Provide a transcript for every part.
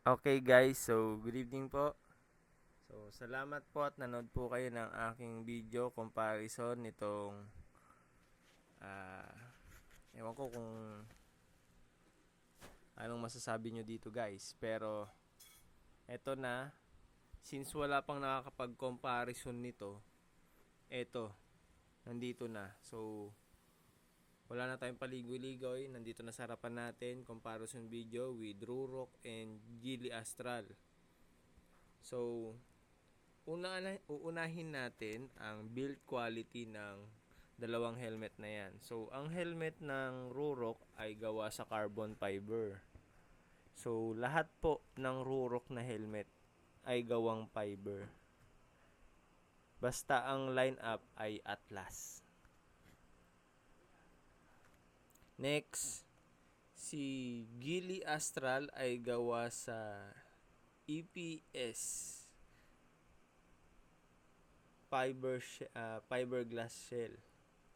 Okay guys, so good evening po. So salamat po at nanood po kayo ng aking video comparison nitong ah ewan ko kung anong masasabi nyo dito guys. Pero eto na, since wala pang nakakapag-comparison nito, eto, nandito na. So wala na tayong paligoy-ligoy, nandito na sa harapan natin comparison video with Rurok and Geely Astral. So uunahin natin ang build quality ng dalawang helmet na yan. So, ang helmet ng Rurok ay gawa sa carbon fiber. So, lahat po ng Rurok na helmet ay gawang fiber. Basta ang lineup ay Atlas. Next, si Geely Astral ay gawa sa EPS fiberglass shell.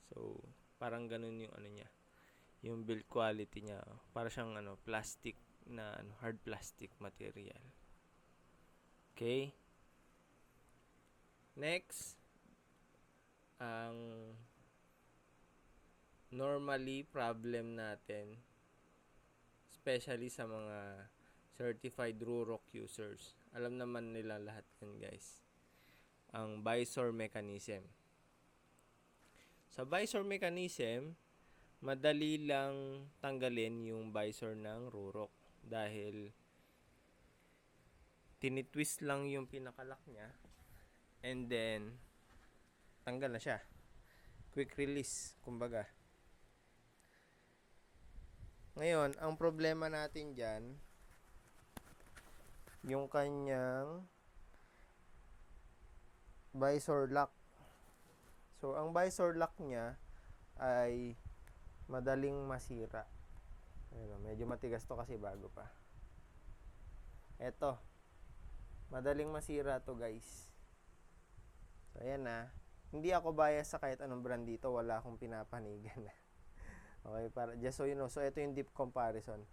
So, parang ganun yung ano niya, yung build quality niya. Para siyang plastic na hard plastic material. Okay? Next, ang normally problem natin, especially sa mga certified Rurok users. Alam naman nila lahat yan, guys. Ang visor mechanism. Sa visor mechanism, madali lang tanggalin yung visor ng Rurok dahil tinitwist lang yung pinakalock niya and then tanggal na siya. Quick release, kumbaga. Ngayon, ang problema natin dyan, yung kanyang visor lock. So, ang visor lock niya ay madaling masira. Ayun, medyo matigas to kasi bago pa. Eto, madaling masira to guys. So, ayan na. Hindi ako bias sa kahit anong brand dito. Wala akong pinapanigan. Okay, para just so you know. So, ito yung deep comparison.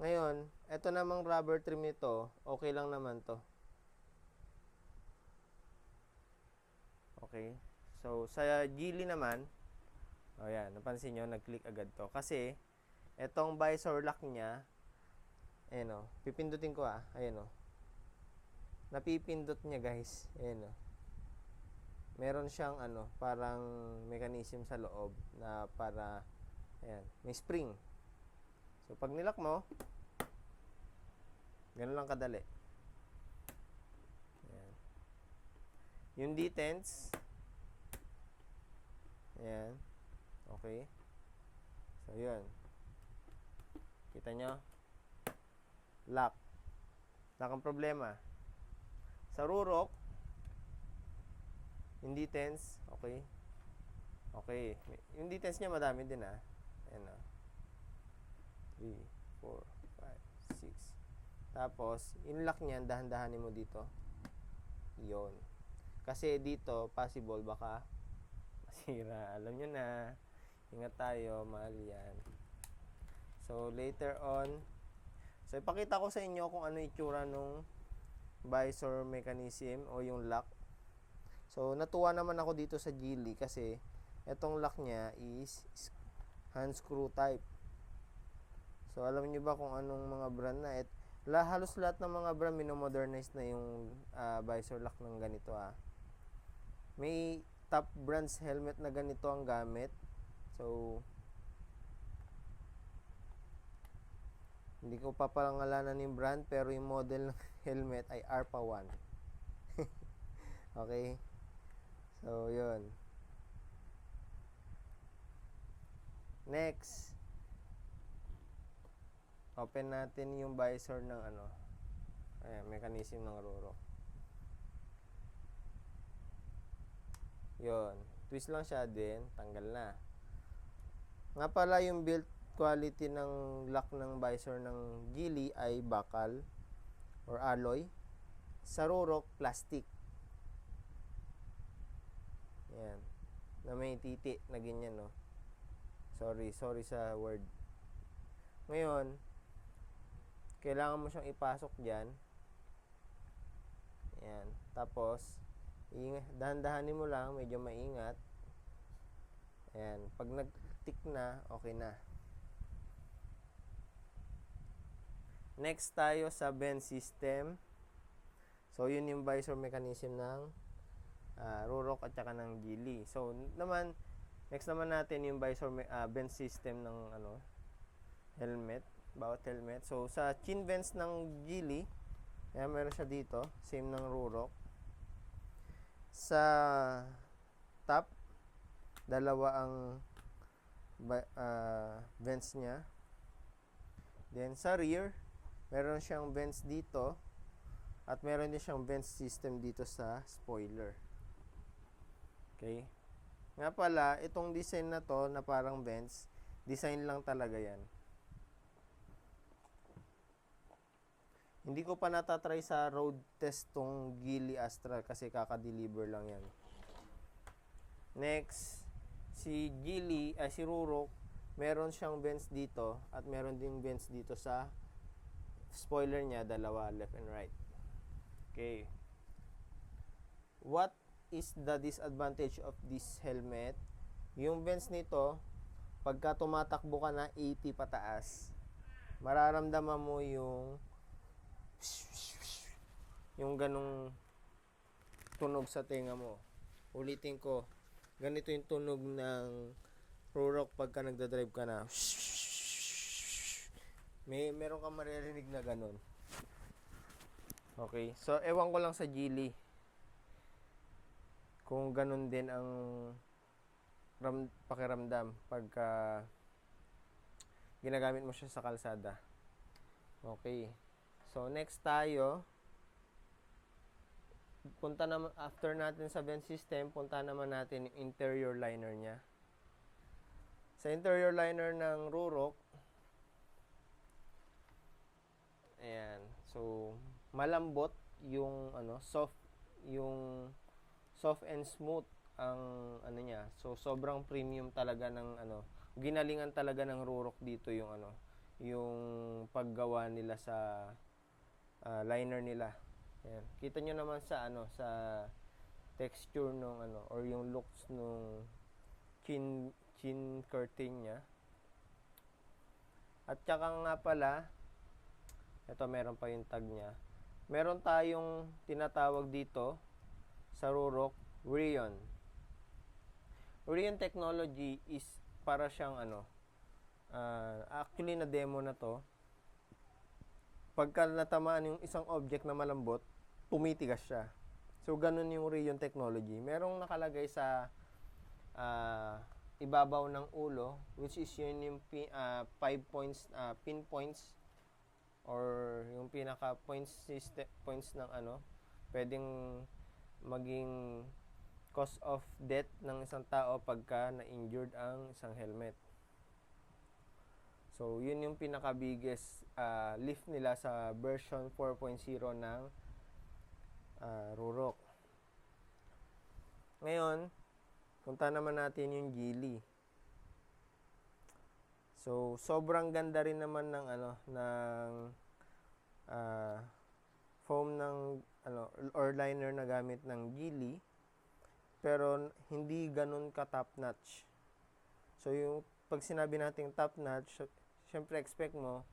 Ngayon, ito namang rubber trim nito, okay lang naman to. Okay. So, sa Geely naman, yan, napansin nyo, nag-click agad to. Kasi, etong visor lock niya, ayan o, pipindutin ko ayan o. Napipindot niya guys, ayan o. Meron siyang parang mechanism sa loob na para, ayan, may spring. So, pag nilock mo, ganun lang kadali. Ayan. Yung detents, ayan, okay. So, yun. Kita nyo? Lock. Lock ang problema. Sa Rurok, yung detents, okay. Okay. Yung detents niya madami din Ayan o. 3, 4, 5, 6. Tapos, in-lock niyan, dahan-dahanin mo dito. Yon. Kasi dito, possible baka masira. Alam nyo na. Ingat tayo, mahal yan. So, later on, so ipakita ko sa inyo kung ano itsura nung visor mechanism o yung lock. So, natuwa naman ako dito sa Geely kasi etong lock niya is hand screw type. So, alam niyo ba kung anong mga brand na? Halos lahat ng mga brand minomodernize na yung visor lock ng ganito May top brands helmet na ganito ang gamit. So, hindi ko pa pangalanan yung brand pero yung model ng helmet ay ARPA 1. Okay? So, yun. Next. Open natin yung visor ng ayan, mechanism ng Rurok. Yun. Twist lang siya din. Tanggal na. Nga pala yung build quality ng lock ng visor ng Geely ay bakal or alloy. Sa Rurok, plastic. Yan. Na may titi na ganyan, no? Sorry sa word. Ngayon, kailangan mo siyang ipasok dyan. Ayan. Tapos, dahan-dahanin mo lang, medyo maingat. Ayan. Pag nag-tick na, okay na. Next tayo sa bend system. So, yun yung visor mechanism ng Rurok at saka ng Geely. So, next naman natin yung visor bend system ng helmet, bawat helmet. So, sa chin vents ng Geely, ayan, meron siya dito, same ng Rurok. Sa top, dalawa ang vents niya. Then, sa rear, meron siyang vents dito at meron din siyang vents system dito sa spoiler. Okay? Nga pala, itong design na to na parang vents, design lang talaga yan. Hindi ko pa natatry sa road test tong Geely Astral kasi kaka-deliver lang yan. Next, si Rurok, meron siyang vents dito at meron din vents dito sa spoiler niya, dalawa, left and right. Okay. What is the disadvantage of this helmet? Yung vents nito, pagka tumatakbo ka na 80 pataas, mararamdaman mo yung ganung tunog sa tenga mo. Ulitin ko, ganito yung tunog ng Rurok pagka nagdadrive ka na. Meron kang maririnig na ganun. Okay, so ewan ko lang sa Geely kung ganun din ang pakiramdam pagka ginagamit mo siya sa kalsada. Okay, so next tayo, after natin sa vent system, punta naman natin yung interior liner niya. Sa interior liner ng Rurok, ayan, so malambot yung soft and smooth ang niya. So sobrang premium talaga ng ginalingan talaga ng Rurok dito yung yung paggawa nila sa liner nila. Ayan. Kita nyo naman sa sa texture nung or yung looks nung chin curtain niya. At saka nga pala, ito meron pa yung tag niya. Meron tayong tinatawag dito sa Rurok, Rion. Rion technology is para siyang actually na demo na to. Pagka natamaan yung isang object na malambot, tumitigas siya. So ganun yung Rion technology. Merong nakalagay sa ibabaw ng ulo, which is yun yung 5 points, pinpoints or yung pinaka points ng pwedeng maging cause of death ng isang tao pagka na-injured ang isang helmet. So, yun yung pinaka biggest lift nila sa version 4.0 ng Rurok. Ngayon, punta naman natin yung Geely. So, sobrang ganda rin naman ng ng foam ng or liner na gamit ng Geely, pero hindi ganun ka top notch. So, yung pag sinabi nating top notch, syempre expect mo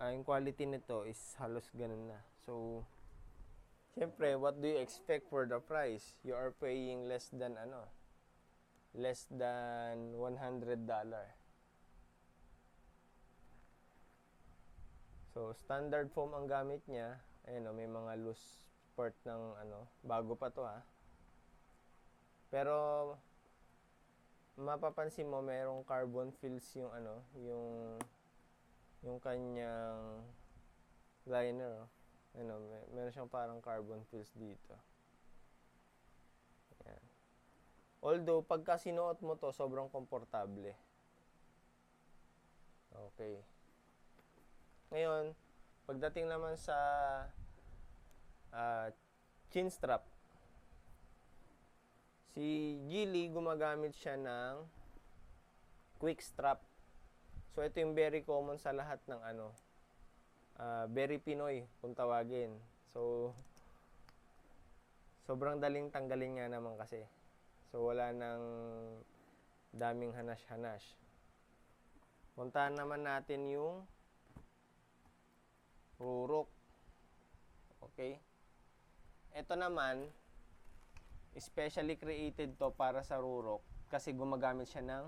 yung quality nito is halos ganun na. So, syempre, what do you expect for the price? You are paying less than $100. So, standard foam ang gamit niya. Ayun, may mga loose part ng bago pa to Pero mapapansin mo mayroong carbon fills yung yung kanyang liner. Meron siyang parang carbon fills dito. Ayan. Although pagka sinuot mo to, sobrang komportable. Okay. Ngayon, pagdating naman sa chin strap, si Geely gumagamit siya ng quick strap. So ito yung very common sa lahat ng very Pinoy kung tawagin. So, sobrang daling tanggalin nga naman kasi. So, wala nang daming hanash-hanash. Puntahan naman natin yung rurok. Okay? Ito naman, especially created to para sa rurok kasi gumagamit siya ng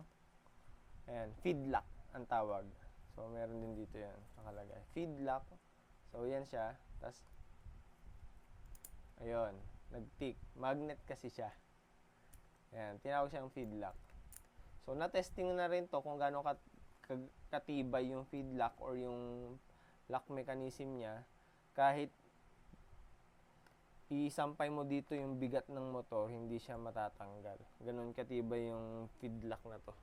feed lock ang tawag. So, meron din dito yan nakalagay. Feed lock. So, yan siya. Tapos, ayun, nag-tick. Magnet kasi siya. Ayan, tinawag siyang feed lock. So, na-testing na rin to kung gaano katibay yung feed lock or yung lock mechanism niya. Kahit isampay mo dito yung bigat ng motor, hindi siya matatanggal. Ganon katibay yung feed lock na to.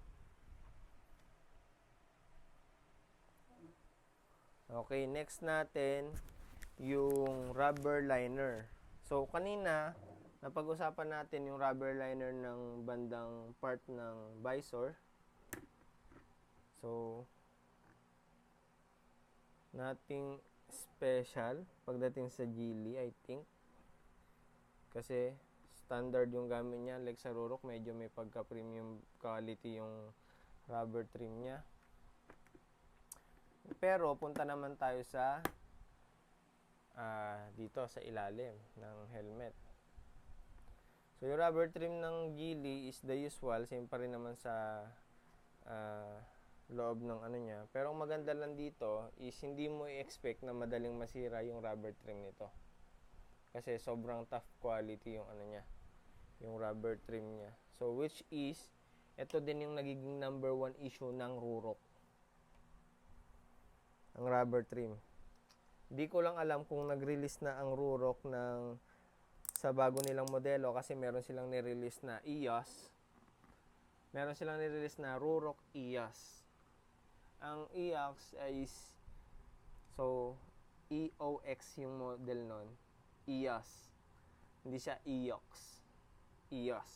Okay, next natin yung rubber liner. So, kanina, napag-usapan natin yung rubber liner ng bandang part ng visor. So, nothing special pagdating sa Geely, I think. Kasi, standard yung gamit niya. Like sa Rurok, medyo may pagka-premium quality yung rubber trim niya. Pero, punta naman tayo sa dito sa ilalim ng helmet. So, yung rubber trim ng Geely is the usual. Same pa rin naman sa loob ng ano niya. Pero, ang maganda lang dito is hindi mo i-expect na madaling masira yung rubber trim nito. Kasi, sobrang tough quality yung ano niya. Yung rubber trim niya. So, which is, ito din yung nagiging number 1 issue ng Rurok. Ang rubber trim. Di ko lang alam kung nag-release na ang Rurok sa bago nilang modelo kasi meron silang nirelease na EOS. Meron silang nirelease na Rurok EOS. Ang EOS is EOX yung model nun. EOS. Hindi siya EOX. EOS.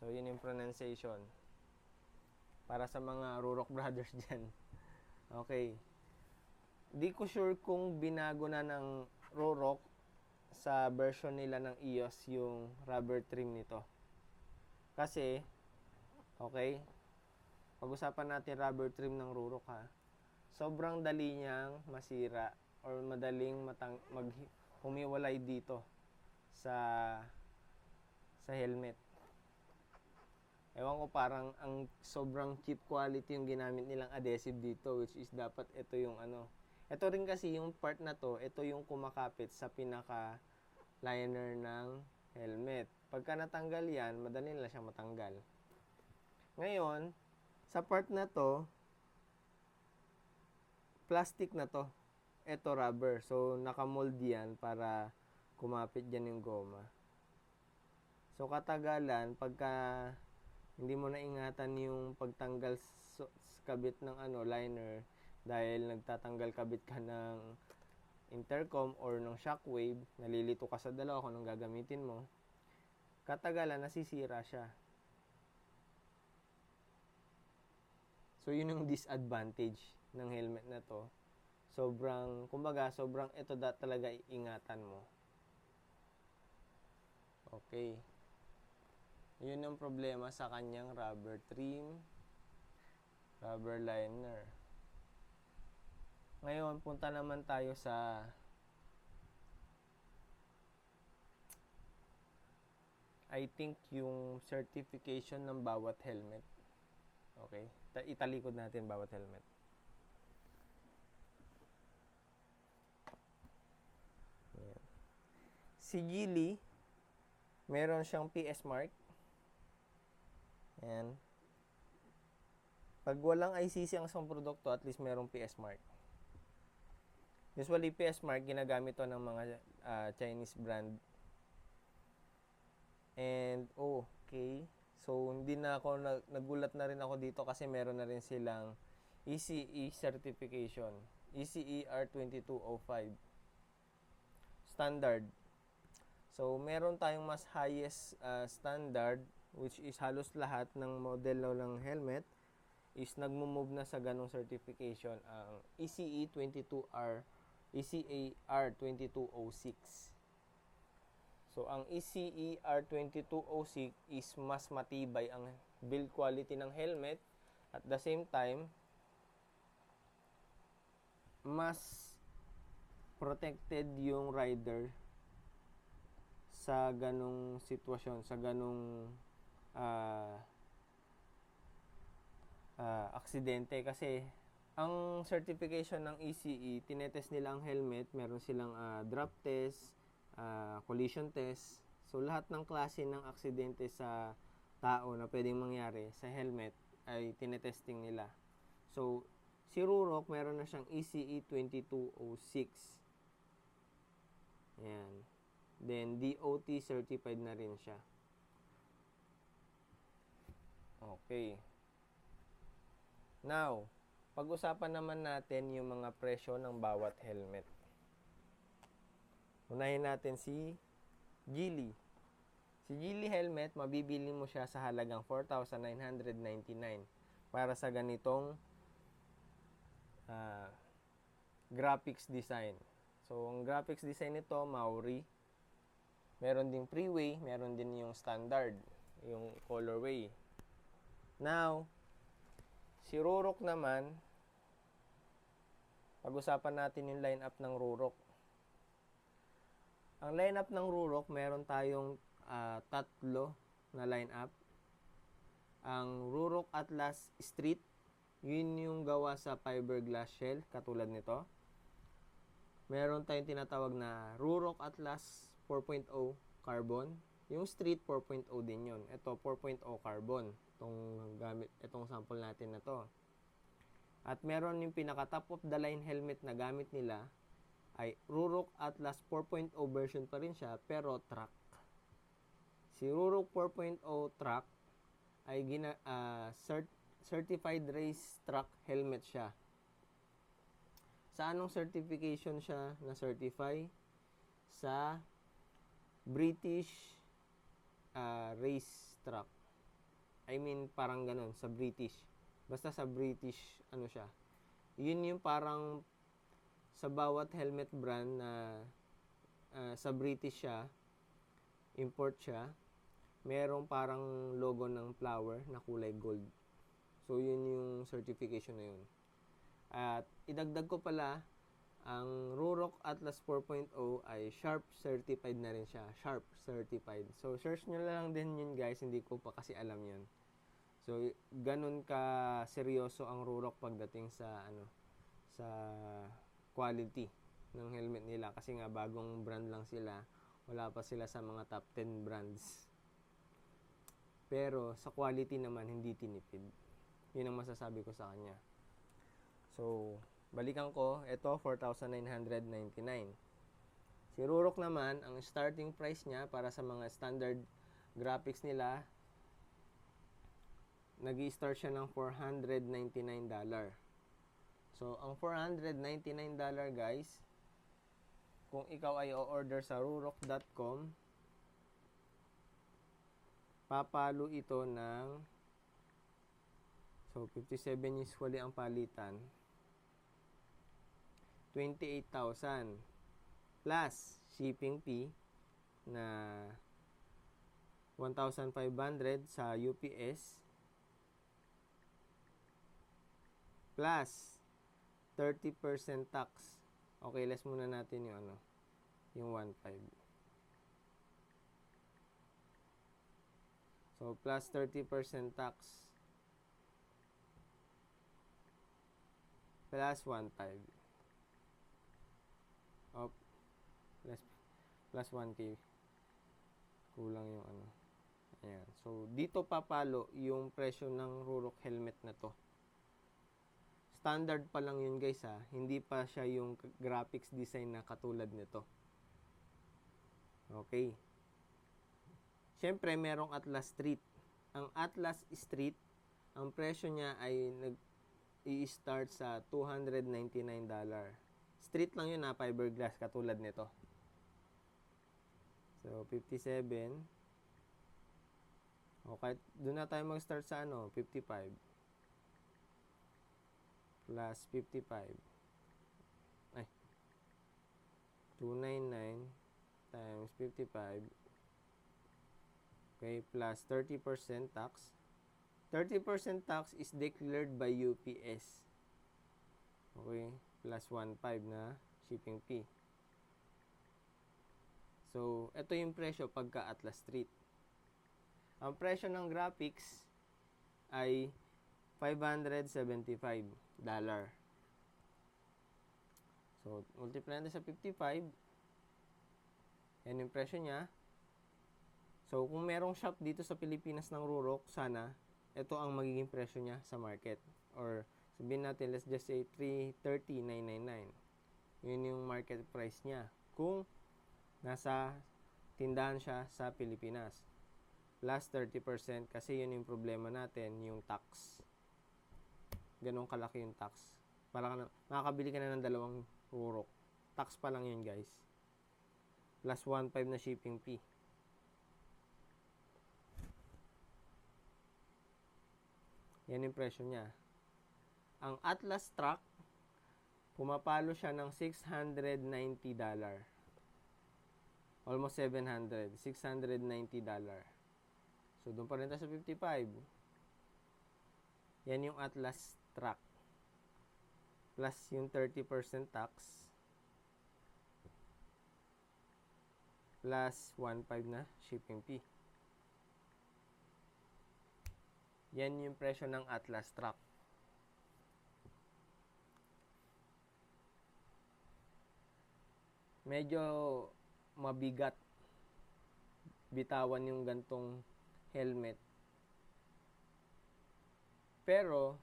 So, yun yung pronunciation. Para sa mga Rurok brothers dyan. Okay. Di ko sure kung binago na ng Rurok sa version nila ng EOS yung rubber trim nito. Kasi, okay, pag-usapan natin rubber trim ng Rurok ha. Sobrang dali niyang masira or madaling humiwalay dito sa helmet. Ewan ko, parang ang sobrang cheap quality yung ginamit nilang adhesive dito, which is dapat ito yung ano. Ito rin kasi yung part na to, ito yung kumakapit sa pinaka liner ng helmet. Pagka natanggal yan, madali na siya matanggal. Ngayon, sa part na to, plastic na to. Ito rubber. So, nakamold yan para kumapit dyan yung goma. So, katagalan, pagka hindi mo naingatan yung pagtanggal sa kabit ng liner dahil nagtatanggal kabit ka ng intercom or ng shockwave, nalilito ka sa dalawa kung anong gagamitin mo, katagalan nasisira siya. So, yun yung disadvantage ng helmet na to. Sobrang ito talaga iingatan mo. Okay. Yun ang problema sa kanyang rubber trim, rubber liner. Ngayon, punta naman tayo sa I think yung certification ng bawat helmet. Okay? Italikod natin bawat helmet. Ayan. Si Geely, meron siyang PS mark. Ayan. Pag walang ICC ang isang produkto, at least merong PS mark. Usually, PS mark, ginagamit to ng mga Chinese brand. And, okay. So, hindi na ako, nagulat na rin ako dito kasi meron na rin silang ECE certification. ECE R2205. Standard. So, meron tayong mas highest standard, which is halos lahat ng modelo ng helmet is nagmo-move na sa ganong certification ang ECE 22R ECAR 2206. So ang ECER 2206 is mas matibay ang build quality ng helmet, at the same time mas protected yung rider sa ganong sitwasyon, sa ganong aksidente. Kasi ang certification ng ECE, tinetest nila ang helmet, meron silang drop test, collision test. So lahat ng klase ng aksidente sa tao na pwedeng mangyari sa helmet ay tinetesting nila. So si Rurok meron na siyang ECE 2206. Ayan. Then DOT certified na rin siya. Okay. Now, pag-usapan naman natin yung mga presyo ng bawat helmet. Unahin natin si Geely. Si Geely helmet, mabibili mo siya sa halagang 4,999 para sa ganitong graphics design. So, ang graphics design nito, Maori. Meron ding freeway, meron din yung standard, yung colorway. Now, si Rurok naman, pag-usapan natin yung lineup ng Rurok. Ang lineup ng Rurok, meron tayong tatlo na lineup. Ang Rurok Atlas Street, yun yung gawa sa fiberglass shell, katulad nito. Meron tayong tinatawag na Rurok Atlas 4.0 carbon. Yung street 4.0 din yun. Ito 4.0 carbon. Itong sample natin na to. At meron yung pinaka top of the line helmet na gamit nila ay Rurok Atlas 4.0 version pa rin siya, pero truck. Si Rurok 4.0 truck ay certified race truck helmet siya. Sa anong certification siya na certify? Sa British race truck. I mean, parang ganun, sa British. Basta sa British, ano siya. Yun yung parang sa bawat helmet brand na sa British siya, import siya, merong parang logo ng flower na kulay gold. So, yun yung certification na yun. At idagdag ko pala, ang Rurok Atlas 4.0 ay Sharp certified na rin siya. Sharp certified. So, search nyo lang din yun, guys. Hindi ko pa kasi alam yun. So, ganun ka seryoso ang Rurok pagdating sa sa quality ng helmet nila. Kasi nga, bagong brand lang sila. Wala pa sila sa mga top 10 brands. Pero, sa quality naman, hindi tinipid. Yun ang masasabi ko sa kanya. So, balikan ko, ito 4,999. Si Rurok naman, ang starting price niya para sa mga standard graphics nila, nag-i-start siya ng $499. So, ang $499 guys, kung ikaw ay o-order sa rurok.com, papalo ito ng, so 57 usually ang palitan, 28,000 plus shipping fee na 1,500 sa UPS plus 30% tax. Okay, less muna natin yung yung 1,500. So plus 30% tax plus 1,500. Plus 1K. Kulang yung Ayan. So, dito papalo yung presyo ng Rurok helmet na to. Standard pa lang yun guys ha. Hindi pa siya yung graphics design na katulad nito. Okay. Siyempre, merong Atlas Street. Ang Atlas Street, ang presyo niya ay i-start sa $299. Street lang yun na fiberglass katulad nito. So, 57. Okay, doon na tayo mag-start sa 55. plus 55. Ay, 299 times 55. Okay, plus 30% tax. 30% tax is declared by UPS. Okay, plus 1.5 na shipping fee. So, ito yung presyo pagka Atlas Street. Ang presyo ng graphics ay $575. So, multiply natin sa 55. Yan yung presyo niya. So, kung merong shop dito sa Pilipinas ng Rurok, sana ito ang magiging presyo niya sa market. Or sabihin natin, let's just say 330,999. Yun yung market price niya. Kung nasa tindahan siya sa Pilipinas. Plus 30% kasi yun yung problema natin, yung tax. Ganun kalaki yung tax. Para makakabili ka na ng 2 Rurok. Tax pa lang yun, guys. Plus 1.5 na shipping fee. Yan yung presyo niya. Ang Atlas truck, pumapalo siya ng $690. Almost $700. $690. So, doon pa rin tayo sa 55. Yan yung Atlas truck. Plus yung 30% tax. Plus 1.5 na shipping fee. Yan yung presyo ng Atlas truck. Medyo mabigat bitawan yung gantong helmet. Pero,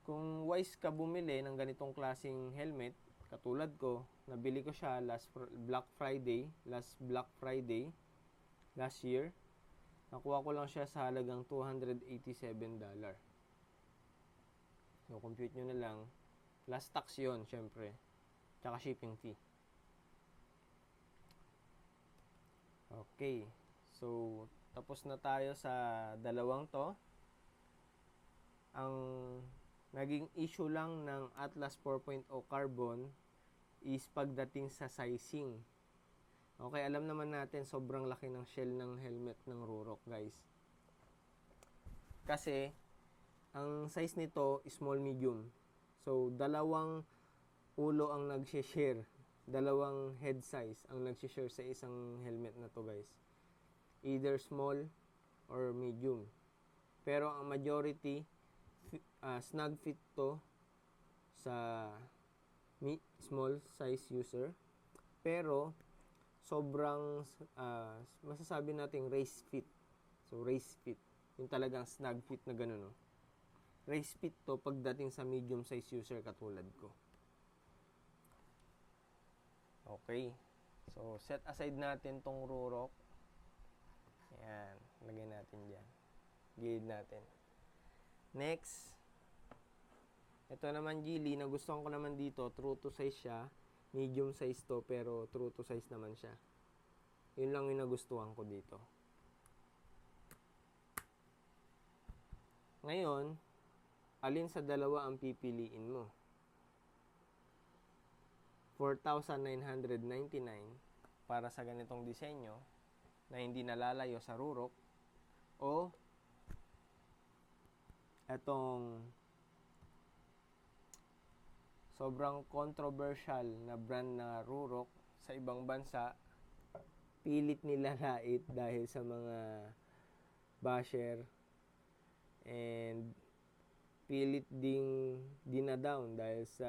kung wise ka bumili ng ganitong klaseng helmet, katulad ko, nabili ko siya last Black Friday last year. Nakuha ko lang siya sa halagang $287. So, compute nyo na lang. Plus tax yun, syempre. Tsaka shipping fee. Okay. So, tapos na tayo sa dalawang to. Ang naging issue lang ng Atlas 4.0 Carbon is pagdating sa sizing. Okay, alam naman natin sobrang laki ng shell ng helmet ng Rurok, guys. Kasi, ang size nito small medium. So, dalawang ulo ang nag-share. Dalawang head size ang nag-share sa isang helmet na to, guys. Either small or medium. Pero ang majority, snug fit to sa small size user. Pero, sobrang masasabi nating race fit. So, race fit. Yung talagang snug fit na gano'n, no? Race fit to pagdating sa medium size user katulad ko. Okay. So, set aside natin tong Rurok. Ayan. Lagay natin dyan. Gilid natin. Next. Ito naman, Geely. Nagustuhan ko naman dito. True to size siya. Medium size to, pero true to size naman siya. Yun lang yung nagustuhan ko dito. Ngayon, alin sa dalawa ang pipiliin mo? 4,999 para sa ganitong disenyo na hindi nalalayo sa Rurok, o etong sobrang controversial na brand na Rurok sa ibang bansa, pilit nila lait dahil sa mga basher, and pilit ding dinadown dahil sa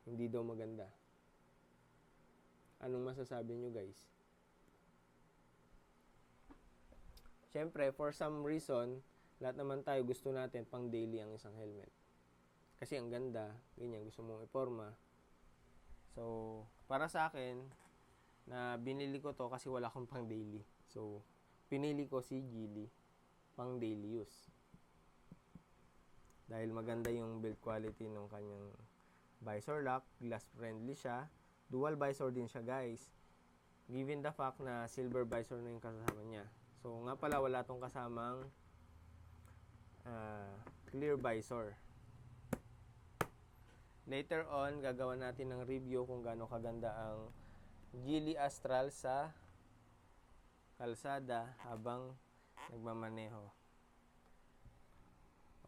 hindi daw maganda. Anong masasabi nyo, guys? Siyempre, for some reason, lahat naman tayo gusto natin pang daily ang isang helmet. Kasi ang ganda, ganyan, gusto mong iporma. So, para sa akin, na binili ko to kasi wala akong pang daily. So, pinili ko si Geely pang daily use. Dahil maganda yung build quality ng kanyang visor lock, glass friendly siya. Dual visor din siya, guys. Given the fact na silver visor na yung kasama niya. So, nga pala, wala tong kasamang clear visor. Later on, gagawa natin ng review kung gaano kaganda ang Geely Astral sa kalsada habang nagmamaneho.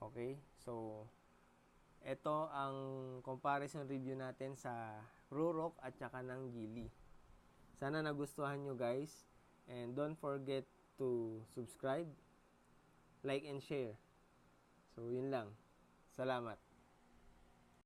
Okay? So, ito ang comparison review natin sa Rurok at saka ng Geely. Sana nagustuhan nyo guys. And don't forget to subscribe, like, and share. So, yun lang. Salamat.